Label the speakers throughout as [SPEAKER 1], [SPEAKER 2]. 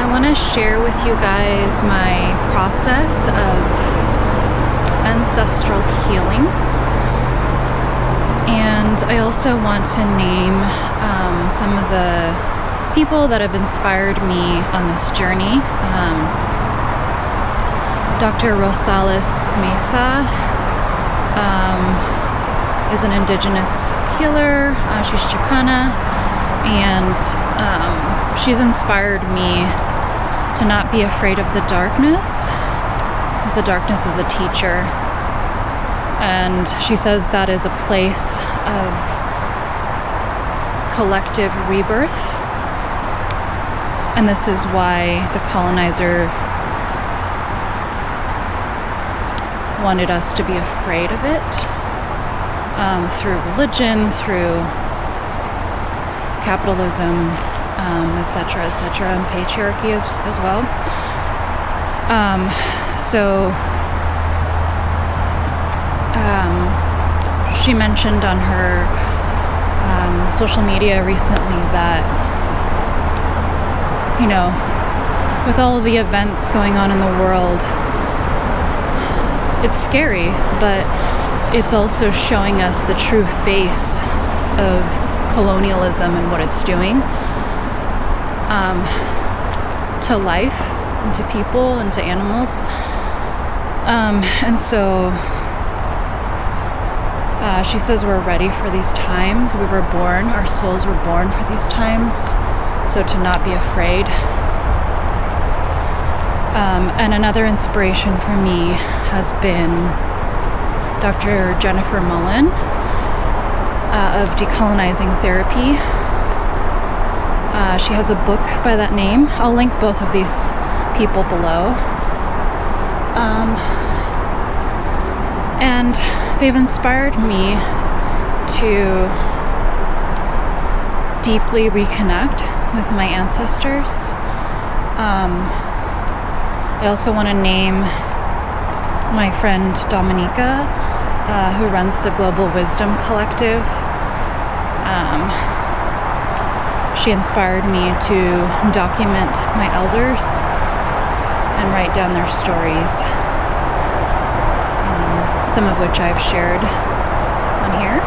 [SPEAKER 1] want to share with you guys my process of ancestral healing. And I also want to name some of the people that have inspired me on this journey. Dr. Rosales Mesa is an indigenous healer. She's Chicana, and she's inspired me to not be afraid of the darkness, because the darkness is a teacher. And she says that is a place of collective rebirth. And this is why the colonizer wanted us to be afraid of it, through religion, through capitalism, etc., and patriarchy as well. She mentioned on her social media recently that, with all of the events going on in the world, it's scary, but it's also showing us the true face of colonialism and what it's doing to life, and to people, and to animals. And so she says we're ready for these times. We were born, our souls were born for these times, so to not be afraid. And another inspiration for me has been Dr. Jennifer Mullen of Decolonizing Therapy. She has a book by that name. I'll link both of these people below. And they've inspired me to deeply reconnect with my ancestors. I also want to name my friend Dominica, who runs the Global Wisdom Collective. She inspired me to document my elders and write down their stories, some of which I've shared on here.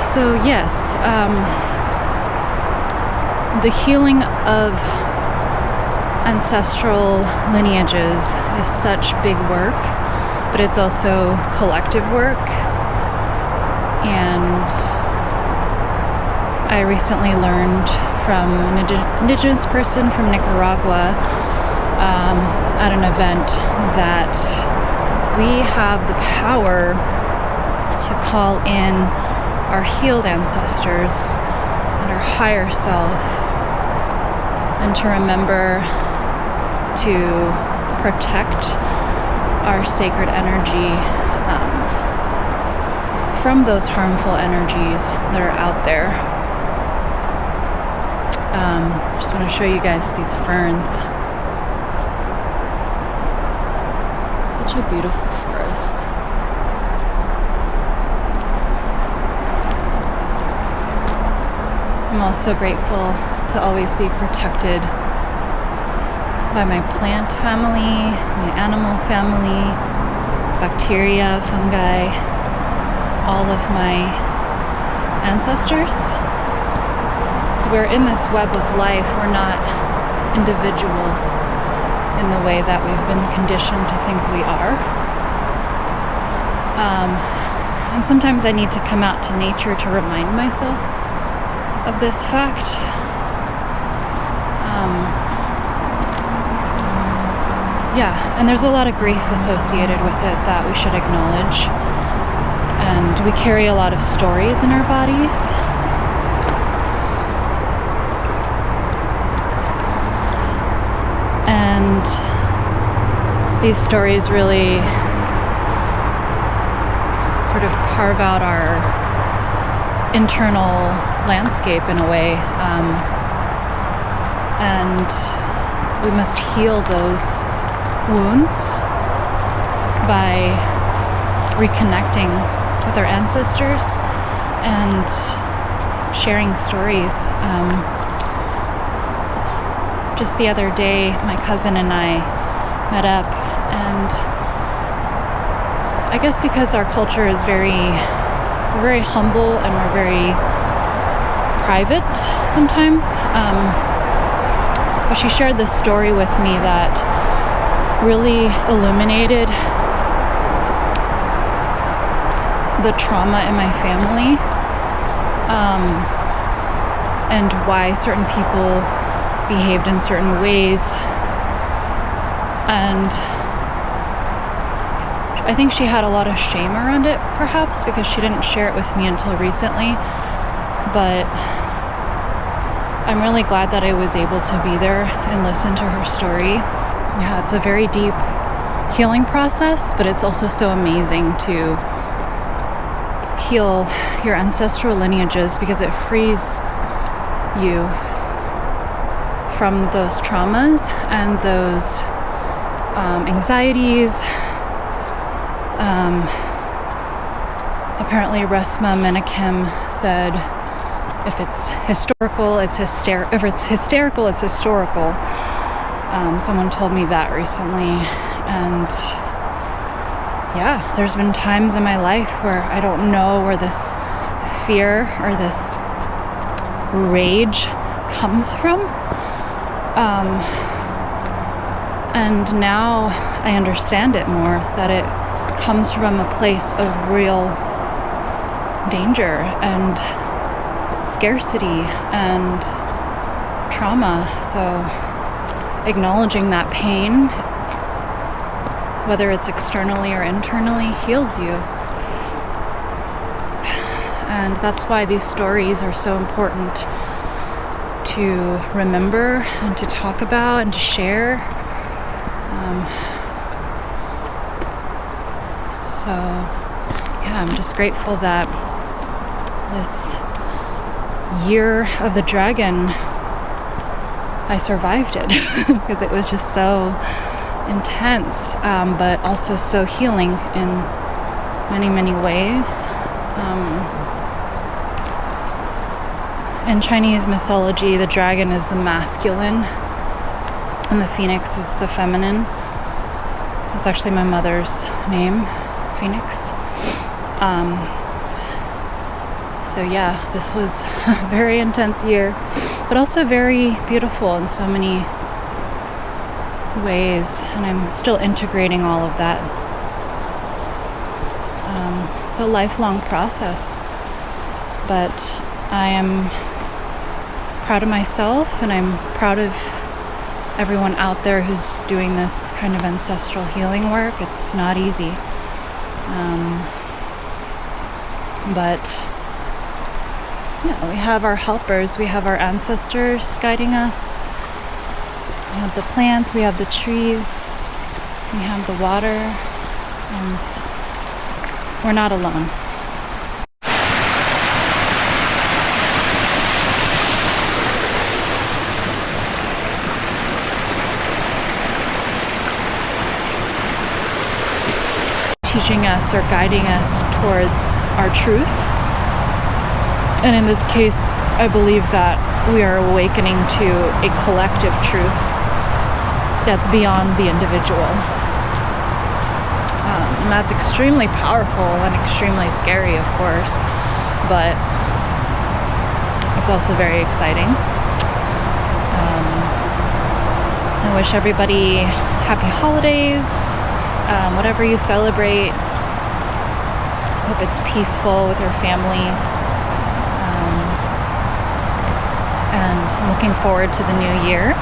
[SPEAKER 1] So yes, the healing of ancestral lineages is such big work, but it's also collective work. And I recently learned from an indigenous person from Nicaragua at an event that we have the power to call in our healed ancestors and our higher self, and to remember to protect our sacred energy from those harmful energies that are out there. I just want to show you guys these ferns. Such a beautiful forest. I'm also grateful to always be protected by my plant family, my animal family, bacteria, fungi, all of my ancestors. So we're in this web of life. We're not individuals in the way that we've been conditioned to think we are. And sometimes I need to come out to nature to remind myself of this fact. And there's a lot of grief associated with it that we should acknowledge. And we carry a lot of stories in our bodies. And these stories really sort of carve out our internal landscape in a way. And we must heal those wounds by reconnecting with our ancestors and sharing stories. just the other day, my cousin and I met up, and I guess because our culture is we're very humble and we're very private sometimes, but she shared this story with me that really illuminated the trauma in my family, and why certain people behaved in certain ways. And I think she had a lot of shame around it, perhaps, because she didn't share it with me until recently. But I'm really glad that I was able to be there and listen to her story. Yeah, it's a very deep healing process, but it's also so amazing to heal your ancestral lineages, because it frees you from those traumas and those anxieties. Apparently Resma Menakem said, if it's historical, it's hysterical. If it's hysterical, it's historical. Someone told me that recently. And yeah, there's been times in my life where I don't know where this fear or this rage comes from. And now I understand it more, that it comes from a place of real danger and scarcity and trauma. So acknowledging that pain, whether it's externally or internally, heals you. And that's why these stories are so important to remember and to talk about and to share. So yeah, I'm just grateful that this year of the dragon, I survived it because it was just so intense, but also so healing in many, many ways. In Chinese mythology, the dragon is the masculine and the phoenix is the feminine. It's actually my mother's name, Phoenix. So yeah, this was a very intense year, but also very beautiful in so many ways, and I'm still integrating all of that. It's a lifelong process, but I am proud of myself, and I'm proud of everyone out there who's doing this kind of ancestral healing work. It's not easy. But we have our helpers, we have our ancestors guiding us. We have the plants, we have the trees, we have the water, and we're not alone. Teaching us or guiding us towards our truth. And in this case, I believe that we are awakening to a collective truth that's beyond the individual. And that's extremely powerful and extremely scary, of course, but it's also very exciting. I wish everybody happy holidays. Whatever you celebrate, hope it's peaceful with your family. And I'm looking forward to the new year.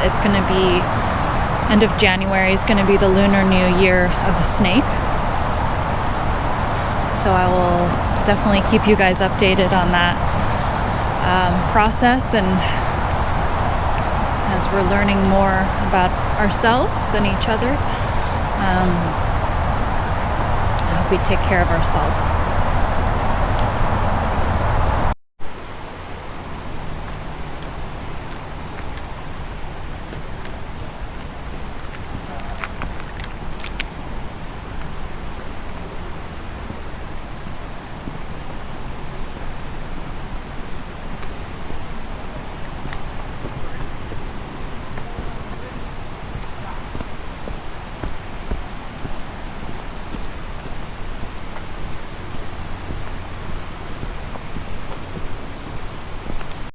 [SPEAKER 1] It's going to be end of January is going to be the Lunar New Year of the snake. So I will definitely keep you guys updated on that process, and as we're learning more about ourselves and each other, I hope we take care of ourselves.